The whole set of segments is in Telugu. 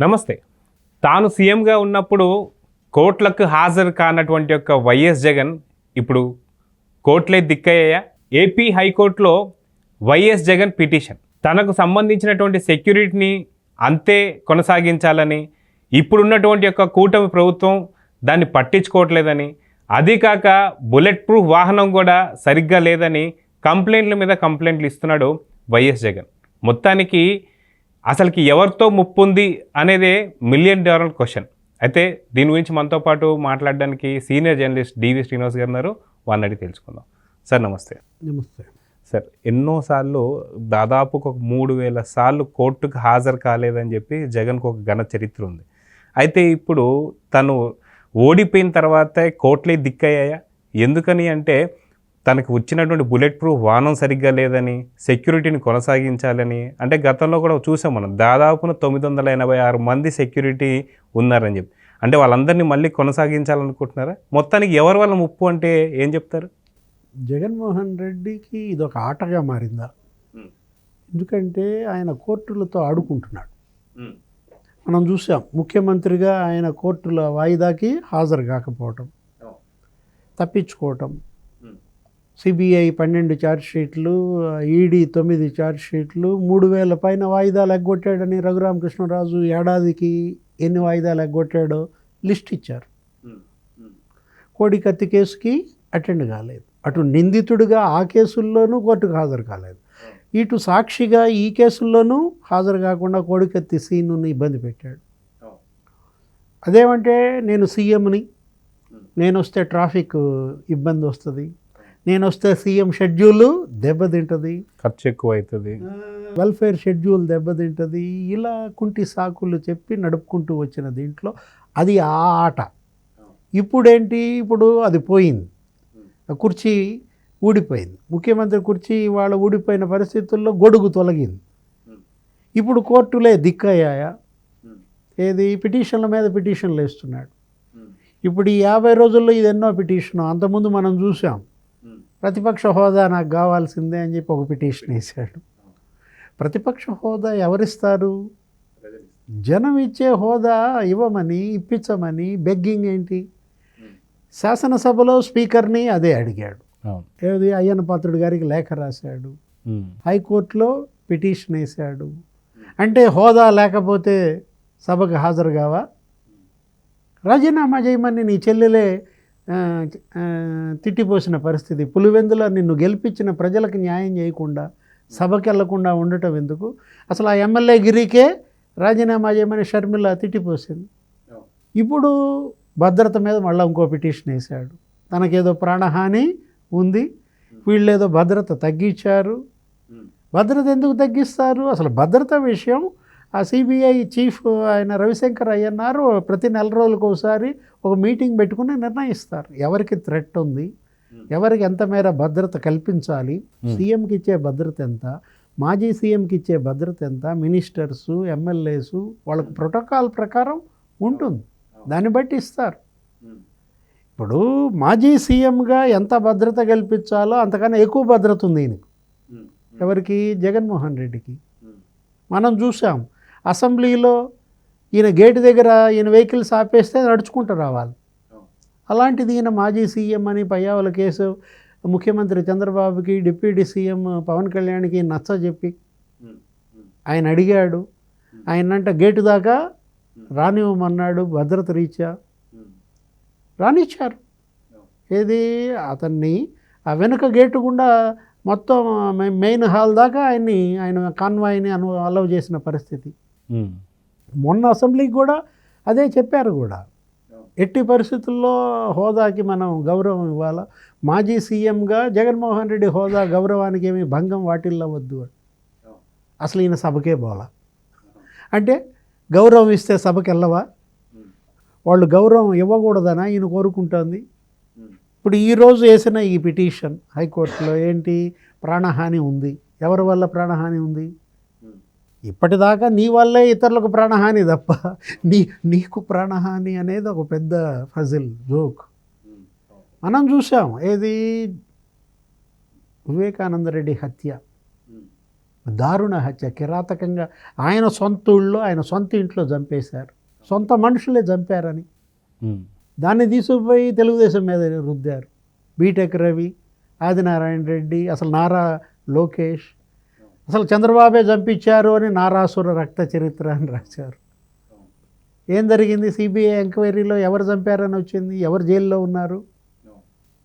నమస్తే. తాను సీఎంగా ఉన్నప్పుడు కోర్టులకు హాజరు కానటువంటి యొక్క వైఎస్ జగన్ ఇప్పుడు కోర్టులే దిక్కయ్యాయా? ఏపీ హైకోర్టులో వైఎస్ జగన్ పిటిషన్ తనకు సంబంధించినటువంటి సెక్యూరిటీని అంతే కొనసాగించాలని, ఇప్పుడున్నటువంటి యొక్క కూటమి ప్రభుత్వం దాన్ని పట్టించుకోవట్లేదని, అది కాక బుల్లెట్ ప్రూఫ్ వాహనం కూడా సరిగ్గా లేదని కంప్లైంట్ల మీద కంప్లైంట్లు ఇస్తున్నాడు వైఎస్ జగన్. మొత్తానికి అసలుకి ఎవరితో ముప్పు ఉంది అనేదే $1 మిలియన్ క్వశ్చన్. అయితే దీని గురించి మనతో పాటు మాట్లాడడానికి సీనియర్ జర్నలిస్ట్ డివి శ్రీనివాస్ గారు ఉన్నారు. వాళ్ళని అడిగి తెలుసుకుందాం. సార్ నమస్తే. నమస్తే సార్, ఎన్నోసార్లు దాదాపు ఒక 3,000 సార్లు కోర్టుకు హాజరు కాలేదని చెప్పి జగన్కు ఒక ఘన చరిత్ర ఉంది. అయితే ఇప్పుడు తను ఓడిపోయిన తర్వాతే కోర్టులే దిక్కయ్యాయా? ఎందుకని అంటే తనకు వచ్చినటువంటి బుల్లెట్ ప్రూఫ్ వాహనం సరిగ్గా లేదని, సెక్యూరిటీని కొనసాగించాలని, అంటే గతంలో కూడా చూసాం మనం దాదాపున 986 మంది సెక్యూరిటీ ఉన్నారని చెప్పి. అంటే వాళ్ళందరినీ మళ్ళీ కొనసాగించాలనుకుంటున్నారా? మొత్తానికి ఎవరి వల్ల ముప్పు అంటే ఏం చెప్తారు? జగన్మోహన్ రెడ్డికి ఇదొక ఆటగా మారిందా? ఎందుకంటే ఆయన కోర్టులతో ఆడుకుంటున్నాడు. మనం చూసాం, ముఖ్యమంత్రిగా ఆయన కోర్టుల వాయిదాకి హాజరు కాకపోవటం, తప్పించుకోవటం, సిబిఐ 12 ఛార్జ్షీట్లు, ఈడీ 9 ఛార్జ్షీట్లు, 3,000 పైన వాయిదాలు ఎగ్గొట్టాడని రఘురామకృష్ణరాజు ఏడాదికి ఎన్ని వాయిదాలు ఎగ్గొట్టాడో లిస్ట్ ఇచ్చారు. కోడికత్తి కేసుకి అటెండ్ కాలేదు, అటు నిందితుడిగా ఆ కేసుల్లోనూ కోర్టుకు హాజరు కాలేదు, ఇటు సాక్షిగా ఈ కేసుల్లోనూ హాజరు కాకుండా కోడికత్తి సీనుని ఇబ్బంది పెట్టాడు. అదేమంటే నేను సీఎంని, నేను వస్తే ట్రాఫిక్ ఇబ్బంది వస్తుంది, నేను వస్తే సీఎం షెడ్యూల్ దెబ్బతింటుంది, ఖర్చు ఎక్కువ అవుతుంది, వెల్ఫేర్ షెడ్యూల్ దెబ్బతింటుంది, ఇలా కుంటి సాకులు చెప్పి నడుపుకుంటూ వచ్చిన దీంట్లో అది ఆ ఆట. ఇప్పుడేంటి, ఇప్పుడు అది పోయింది, కుర్చీ ఊడిపోయింది, ముఖ్యమంత్రి కుర్చీ వాళ్ళ ఊడిపోయిన పరిస్థితుల్లో గొడుగు తొలగింది. ఇప్పుడు కోర్టులే దిక్కయ్యాయా? ఏది పిటిషన్ల మీద పిటిషన్లు వేస్తున్నాడు. ఇప్పుడు ఈ 50 రోజుల్లో ఇది ఎన్నో పిటిషన్. అంతకుముందు మనం చూసాం, ప్రతిపక్ష హోదా నాకు కావాల్సిందే అని చెప్పి ఒక పిటిషన్ వేశాడు. ప్రతిపక్ష హోదా ఎవరిస్తారు? జనం ఇచ్చే హోదా ఇవ్వమని, ఇప్పించమని బెగ్గింగ్ ఏంటి? శాసనసభలో స్పీకర్ని అదే అడిగాడు. ఏది అయ్యన్న పాత్రుడు గారికి లేఖ రాశాడు, హైకోర్టులో పిటిషన్ వేశాడు. అంటే హోదా లేకపోతే సభకు హాజరు కావా? రాజీనామా చేయమని నీ చెల్లెలే తిట్టిపోసిన పరిస్థితి. పులివెందుల నిన్ను గెలిపించిన ప్రజలకు న్యాయం చేయకుండా సభకి వెళ్లకుండా ఉండటం ఎందుకు? అసలు ఆ ఎమ్మెల్యే గిరికే రాజీనామా చేయమని షర్మిల తిట్టిపోసింది. ఇప్పుడు భద్రత మీద మళ్ళీ ఇంకో పిటిషన్ వేశాడు. తనకేదో ప్రాణహాని ఉంది, వీళ్ళేదో భద్రత తగ్గించారు. భద్రత ఎందుకు తగ్గిస్తారు? అసలు భద్రత విషయం ఆ సిబిఐ చీఫ్ ఆయన రవిశంకర్ అయ్యన్నారు ప్రతి 4 రోజులకు ఒకసారి ఒక మీటింగ్ పెట్టుకుని నిర్ణయిస్తారు, ఎవరికి థ్రెట్ ఉంది, ఎవరికి ఎంత మేర భద్రత కల్పించాలి, సీఎంకి ఇచ్చే భద్రత ఎంత, మాజీ సీఎంకి ఇచ్చే భద్రత ఎంత, మినిస్టర్స్, ఎమ్మెల్యేస్ వాళ్ళకు ప్రోటోకాల్ ప్రకారం ఉంటుంది, దాన్ని బట్టి ఇస్తారు. ఇప్పుడు మాజీ సీఎంగా ఎంత భద్రత కల్పించాలో అంతకన్నా ఎక్కువ భద్రత ఉంది ఈయనకి. ఎవరికి? జగన్మోహన్ రెడ్డికి. మనం చూసాం, అసెంబ్లీలో ఈయన గేటు దగ్గర ఈయన వెహికల్స్ ఆపేస్తే నడుచుకుంటూ రావాలి. అలాంటిది ఈయన మాజీ సీఎం అని పయ్యావుల కేసు ముఖ్యమంత్రి చంద్రబాబుకి, డిప్యూటీ సీఎం పవన్ కళ్యాణ్కి నచ్చజెప్పి ఆయన అడిగాడు. ఆయనంట గేటు దాకా రానివ్వమన్నాడు, భద్రత రీత్యా రానిచ్చారు. ఏది అతన్ని ఆ వెనుక గేటు గుండా మొత్తం మెయిన్ హాల్ దాకా ఆయన కాన్వాయ్ని అలౌ చేసిన పరిస్థితి. మొన్న అసెంబ్లీకి కూడా అదే చెప్పారు కూడా, ఎట్టి పరిస్థితుల్లో హోదాకి మనం గౌరవం ఇవ్వాలా, మాజీ సీఎంగా జగన్మోహన్ రెడ్డి హోదా గౌరవానికి ఏమి భంగం వాటిల్లవద్దు అని. అసలు ఈయన సభకే పోలా అంటే గౌరవం ఇస్తే సభకి వెళ్ళవా? వాళ్ళు గౌరవం ఇవ్వకూడదనా ఈయన కోరుకుంటుంది. ఇప్పుడు ఈరోజు వేసిన ఈ పిటిషన్ హైకోర్టులో ఏంటి? ప్రాణహాని ఉంది. ఎవరి వల్ల ప్రాణహాని ఉంది? ఇప్పటిదాకా నీ వల్లే ఇతరులకు ప్రాణహాని తప్ప నీకు ప్రాణహాని అనేది ఒక పెద్ద ఫజిల్ జోక్. మనం చూసాం, ఏది వివేకానంద రెడ్డి హత్య, దారుణ హత్య, కిరాతకంగా ఆయన సొంత ఊళ్ళో ఆయన సొంత ఇంట్లో చంపేశారు, సొంత మనుషులే చంపారని. దాన్ని తీసుకుపోయి తెలుగుదేశం మీద రుద్దారు. బీటెక్ రవి, ఆదినారాయణ రెడ్డి, అసలు నారా లోకేష్, అసలు చంద్రబాబే చంపించారు అని నారాసుర రక్త చరిత్ర అని రాశారు. ఏం జరిగింది? సిబిఐ ఎంక్వైరీలో ఎవరు చంపారని వచ్చింది, ఎవరు జైల్లో ఉన్నారు?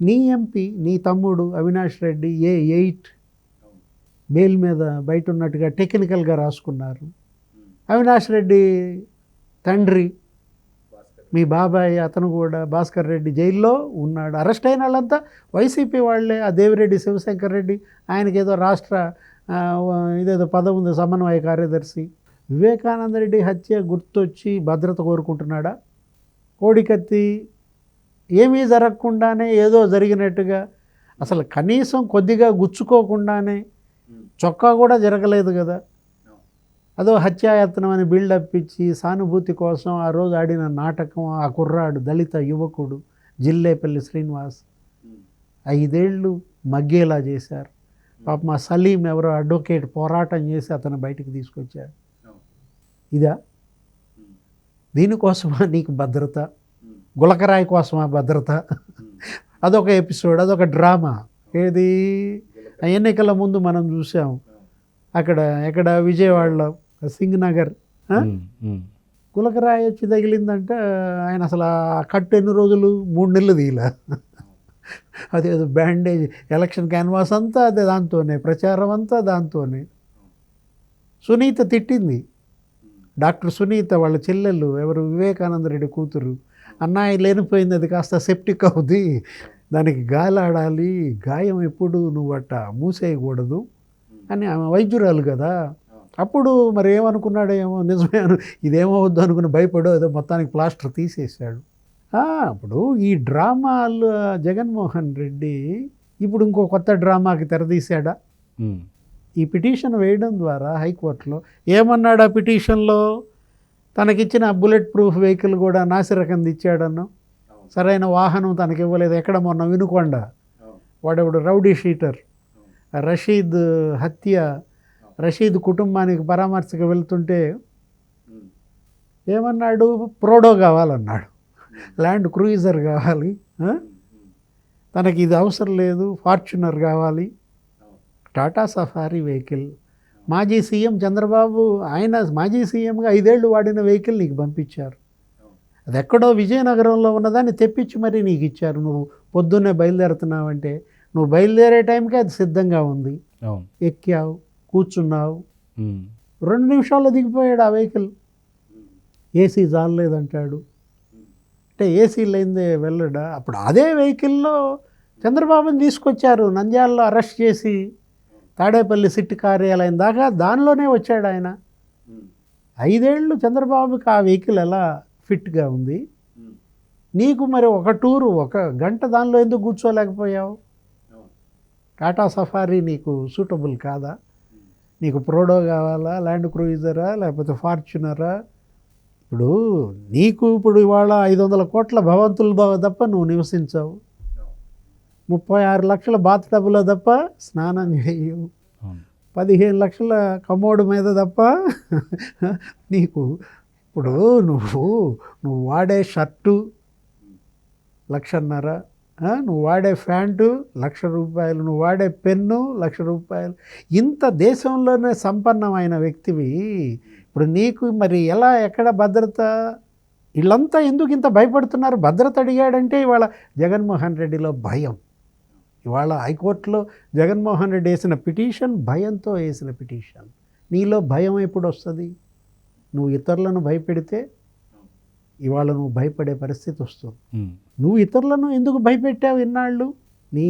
నీ ఎంపీ, నీ తమ్ముడు అవినాష్ రెడ్డి A8 బెయిల్ మీద బయట ఉన్నట్టుగా టెక్నికల్గా రాసుకున్నారు. అవినాష్ రెడ్డి తండ్రి, మీ బాబాయ్, అతను కూడా భాస్కర్ రెడ్డి జైల్లో ఉన్నాడు. అరెస్ట్ అయిన వాళ్ళంతా వైసీపీ వాళ్ళే. ఆ దేవిరెడ్డి శివశంకర్ రెడ్డి, ఆయనకి ఏదో రాష్ట్ర ఇదేదో పదం ఉంది, సమన్వయ కార్యదర్శి. వివేకానంద రెడ్డి హత్య గుర్తొచ్చి భద్రత కోరుకుంటున్నాడా? కోడికత్తి ఏమీ జరగకుండానే ఏదో జరిగినట్టుగా, అసలు కనీసం కొద్దిగా గుచ్చుకోకుండానే, చొక్కా కూడా జరగలేదు కదా, అదో హత్యాయత్నం అని బిల్డప్ ఇచ్చి సానుభూతి కోసం ఆ రోజు ఆడిన నాటకం. ఆ కుర్రాడు దళిత యువకుడు జిల్లేపల్లి శ్రీనివాస్ 5 ఏళ్ళు మగ్గేలా చేశారు. పాప మా సలీం ఎవరో అడ్వకేట్ పోరాటం చేసి అతను బయటికి తీసుకొచ్చారు. ఇదా? దీనికోసమా నీకు భద్రత? గులకరాయి కోసమా భద్రత? అదొక ఎపిసోడ్, అదొక డ్రామా. ఏది ఎన్నికల ముందు మనం చూసాం ఎక్కడ విజయవాడలో సింగ్ నగర్ గులకరాయి వచ్చి తగిలిందంటే ఆయన అసలు ఆ కట్టు ఎన్ని రోజులు 3 నెలలు తీయలే. అదేదో బ్యాండేజ్, ఎలక్షన్ క్యాన్వాస్ అంతా అదే, దాంతోనే ప్రచారం అంతా దాంతోనే. సునీత తిట్టింది, డాక్టర్ సునీత వాళ్ళ చెల్లెళ్ళు, ఎవరు వివేకానంద రెడ్డి కూతురు, అన్నయ్య లేనిపోయింది, అది కాస్త సెప్టిక్ అవుద్ది, దానికి గాలాడాలి, గాయం ఎప్పుడు నువ్వు అట్ట మూసేయకూడదు అని. ఆమె వైద్యురాలు కదా. అప్పుడు మరి ఏమనుకున్నాడేమో, నిజమే ఇదేమవుద్దు అనుకుని భయపడో ఏదో మొత్తానికి ప్లాస్టర్ తీసేసాడు. అప్పుడు ఈ డ్రామాలు జగన్మోహన్ రెడ్డి ఇప్పుడు ఇంకో కొత్త డ్రామాకి తెరదీశాడా? ఈ పిటిషన్ వేయడం ద్వారా హైకోర్టులో ఏమన్నాడు? ఆ పిటిషన్లో తనకిచ్చిన బుల్లెట్ ప్రూఫ్ వెహికల్ కూడా నాసిరకంది ఇచ్చాడన్నా, సరైన వాహనం తనకి ఇవ్వలేదు. ఎక్కడ మొన్న వినుకొండ వాడెవడు రౌడీ షీటర్ రషీద్ హత్య, రషీద్ కుటుంబానికి పరామర్శకు వెళ్తుంటే ఏమన్నాడు? ప్రోడో కావాలన్నాడు, ల్యాండ్ క్రూయిజర్ కావాలి, తనకి ఇది అవసరం లేదు, ఫార్చునర్ కావాలి, టాటా సఫారీ వెహికల్. మాజీ సీఎం చంద్రబాబు, ఆయన మాజీ సీఎంగా 5 ఏళ్ళు వాడిన వెహికల్ నీకు పంపించారు. అది ఎక్కడో విజయనగరంలో ఉన్నదాన్ని తెప్పించి మరీ నీకు ఇచ్చారు. నువ్వు పొద్దున్నే బయలుదేరుతున్నావంటే నువ్వు బయలుదేరే టైంకే అది సిద్ధంగా ఉంది. ఎక్కావు, కూర్చున్నావు, 2 నిమిషాల్లో దిగిపోయాడు ఆ వెహికల్. ఏసీ జాలలేదంటాడు. అంటే ఏసీ లేనిదే వెళ్ళడా? అప్పుడు అదే వెహికల్లో చంద్రబాబుని తీసుకొచ్చారు, నంద్యాలలో అరెస్ట్ చేసి తాడేపల్లి సిటీ కార్యాలయం దాకా దానిలోనే వచ్చాడు ఆయన. 5 ఏళ్ళు చంద్రబాబుకి ఆ వెహికల్ ఎలా ఫిట్గా ఉంది? నీకు మరి ఒక టూరు 1 గంట దానిలో ఎందుకు కూర్చోలేకపోయావు? టాటా సఫారీ నీకు సూటబుల్ కాదా? నీకు ప్రోడో కావాలా, ల్యాండ్ క్రూయిజరా, లేకపోతే ఫార్చునరా? ఇప్పుడు ఇవాళ 500 కోట్ల భవంతులు తప్ప నువ్వు నివసించవు, 36 లక్షల బాత్ టబ్లో తప్ప స్నానం చేయవు, 15 లక్షల కమోడు మీద తప్ప నీకు నువ్వు వాడే షర్టు 1.5 లక్ష, నువ్వు వాడే ప్యాంటు 1 లక్ష రూపాయలు, నువ్వు వాడే పెన్ను 1 లక్ష రూపాయలు. ఇంత దేశంలోనే సంపన్నమైన వ్యక్తివి, ఇప్పుడు నీకు మరి ఎలా, ఎక్కడ భద్రత? వీళ్ళంతా ఎందుకు ఇంత భయపడుతున్నారు? భద్రత అడిగాడంటే ఇవాళ జగన్మోహన్ రెడ్డిలో భయం. ఇవాళ హైకోర్టులో జగన్మోహన్ రెడ్డి వేసిన పిటిషన్ భయంతో వేసిన పిటిషన్. నీలో భయం ఎప్పుడు వస్తుంది? నువ్వు ఇతరులను భయపెడితే ఇవాళ నువ్వు భయపడే పరిస్థితి వస్తుంది. నువ్వు ఇతరులను ఎందుకు భయపెట్టావు ఇన్నాళ్ళు? నీ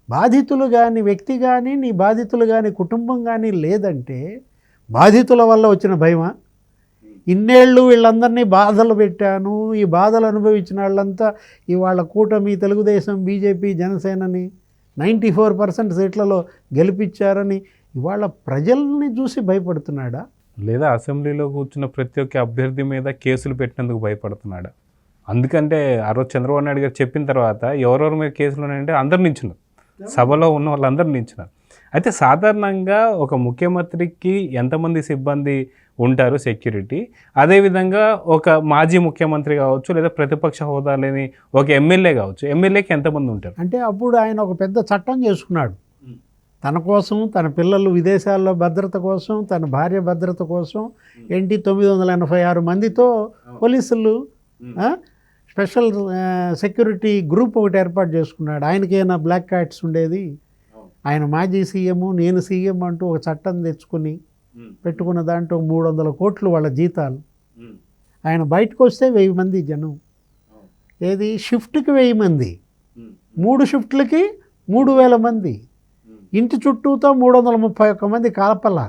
బాధితులు కానీ వ్యక్తి కానీ, నీ బాధితులు కానీ కుటుంబం కానీ లేదంటే బాధితుల వల్ల వచ్చిన భయమా? ఇన్నేళ్ళు వీళ్ళందరినీ బాధలు పెట్టాను, ఈ బాధలు అనుభవించిన వాళ్ళంతా ఇవాళ కూటమి, తెలుగుదేశం, బీజేపీ, జనసేనని 94% సీట్లలో గెలిపించారని ఇవాళ ప్రజల్ని చూసి భయపడుతున్నాడా? లేదా అసెంబ్లీలో కూర్చున్న ప్రతి ఒక్క అభ్యర్థి మీద కేసులు పెట్టినందుకు భయపడుతున్నాడా? అందుకంటే ఆ రోజు చంద్రబాబు నాయుడు గారు చెప్పిన తర్వాత ఎవరెవరి మీద కేసులు ఉన్నాయంటే అందరు నించున్నారు, సభలో ఉన్న వాళ్ళందరూ నించున్నారు. అయితే సాధారణంగా ఒక ముఖ్యమంత్రికి ఎంతమంది సిబ్బంది ఉంటారు సెక్యూరిటీ, అదేవిధంగా ఒక మాజీ ముఖ్యమంత్రి కావచ్చు లేదా ప్రతిపక్ష హోదా లేని ఒక ఎమ్మెల్యే కావచ్చు, ఎమ్మెల్యేకి ఎంతమంది ఉంటారు? అంటే అప్పుడు ఆయన ఒక పెద్ద చట్టం చేసుకున్నాడు తన కోసం, తన పిల్లలు విదేశాల్లో భద్రత కోసం, తన భార్య భద్రత కోసం. ఏంటి 986 మందితో పోలీసులు స్పెషల్ సెక్యూరిటీ గ్రూప్ ఒకటి ఏర్పాటు చేసుకున్నాడు. ఆయనకేమైనా బ్లాక్ క్యాట్స్ ఉండేది? ఆయన మాజీ సీఎం, నేను సీఎం అంటూ ఒక చట్టం తెచ్చుకుని పెట్టుకున్న దాంట్లో 300 కోట్లు వాళ్ళ జీతాలు. ఆయన బయటకు వస్తే 1000 మంది జనం. ఏది షిఫ్ట్కి 1000 మంది, 3 షిఫ్ట్లకి 3000 మంది. ఇంటి చుట్టూతో 331 మంది కాపల.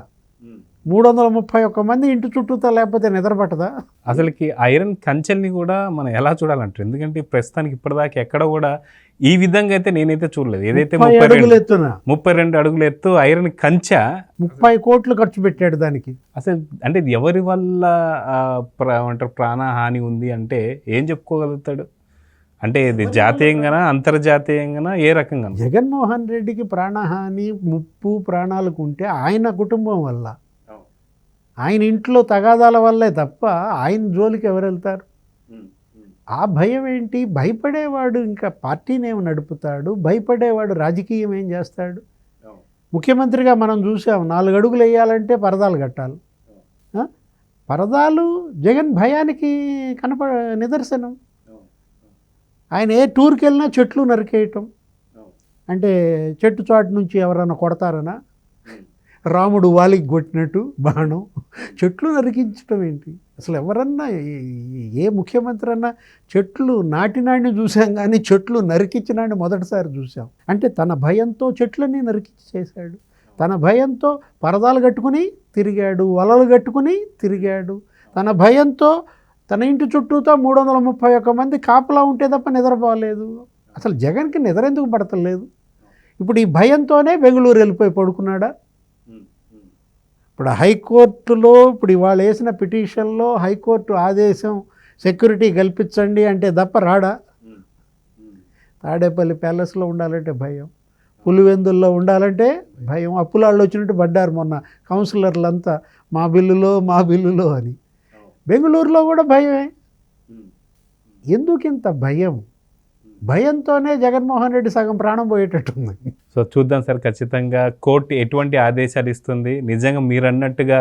331 మంది ఇంటి చుట్టూతో లేకపోతే నిద్రపట్టదా? అసలుకి ఐరన్ కంచెల్ని కూడా మనం ఎలా చూడాలంటారు? ఎందుకంటే ప్రస్తుతానికి ఇప్పటిదాకా ఎక్కడ కూడా ఈ విధంగా అయితే నేనైతే చూడలేదు. ఏదైతే 30 అడుగులు ఎత్తున 32 అడుగులు ఎత్తు ఐరన్ కంచె 30 కోట్లు ఖర్చు పెట్టాడు దానికి. అసలు అంటే ఇది ఎవరి వల్ల ఏమంటారు ప్రాణహాని ఉంది అంటే ఏం చెప్పుకోగలుగుతాడు? అంటే ఇది జాతీయంగానా అంతర్జాతీయంగానా ఏ రకంగా? జగన్మోహన్ రెడ్డికి ప్రాణహాని, ముప్పు ప్రాణాలకు ఉంటే ఆయన కుటుంబం వల్ల, ఆయన ఇంట్లో తగాదాల వల్లే తప్ప ఆయన జోలికి ఎవరు వెళ్తారు? ఆ భయం ఏంటి? భయపడేవాడు ఇంకా పార్టీనేమి నడుపుతాడు? భయపడేవాడు రాజకీయం ఏం చేస్తాడు? ముఖ్యమంత్రిగా మనం చూసాం, 4 అడుగులు వేయాలంటే పరదాలు కట్టాలి. పరదాలు జగన్ భయానికి నిదర్శనం. ఆయన ఏ టూర్కి వెళ్ళినా చెట్లు నరికేయటం. అంటే చెట్టు చాటు నుంచి ఎవరన్నా కొడతారనా? రాముడు వాలికి కొట్టినట్టు బాణం చెట్లు నరికించడం ఏంటి? అసలు ఎవరన్నా ఏ ముఖ్యమంత్రి అన్నా చెట్లు నాటినాడిని చూసాం కానీ చెట్లు నరికించినాడిని మొదటిసారి చూసాం. అంటే తన భయంతో చెట్లన్నీ నరికించి చేశాడు. తన భయంతో పరదాలు కట్టుకుని తిరిగాడు, వలలు కట్టుకుని తిరిగాడు. తన భయంతో తన ఇంటి చుట్టూతో 331 మంది కాపలా ఉంటే తప్ప నిద్రపోలేదు. అసలు జగన్కి నిద్ర ఎందుకు పడతలేదు? ఇప్పుడు ఈ భయంతోనే బెంగళూరు వెళ్ళిపోయి పడుకున్నాడా? ఇప్పుడు హైకోర్టులో ఇప్పుడు ఇవాళ వేసిన పిటిషన్లో హైకోర్టు ఆదేశం సెక్యూరిటీ కల్పించండి అంటే తప్ప రాడా? తాడేపల్లి ప్యాలెస్లో ఉండాలంటే భయం, పులివెందుల్లో ఉండాలంటే భయం. అప్పులాళ్ళు వచ్చినట్టు పడ్డారు మొన్న కౌన్సిలర్లంతా, మా బిల్లులో అని. బెంగళూరులో కూడా భయమే. ఎందుకు ఇంత భయం? భయంతోనే జగన్మోహన్ రెడ్డి సగం ప్రాణం పోయేటట్టుంది. సో చూద్దాం సార్, ఖచ్చితంగా కోర్టు ఎటువంటి ఆదేశాలు ఇస్తుంది. నిజంగా మీరు అన్నట్టుగా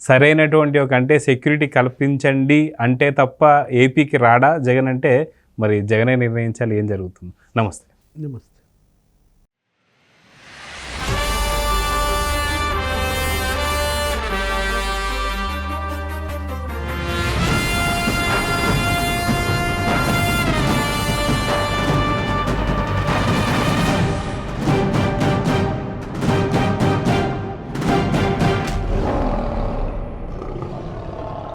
సరైనటువంటి అంటే సెక్యూరిటీ కల్పించండి అంటే తప్ప ఏపీకి రాడా జగన్ అంటే మరి జగనే నిర్ణయించాలి ఏం జరుగుతుంది. నమస్తే. నమస్తే.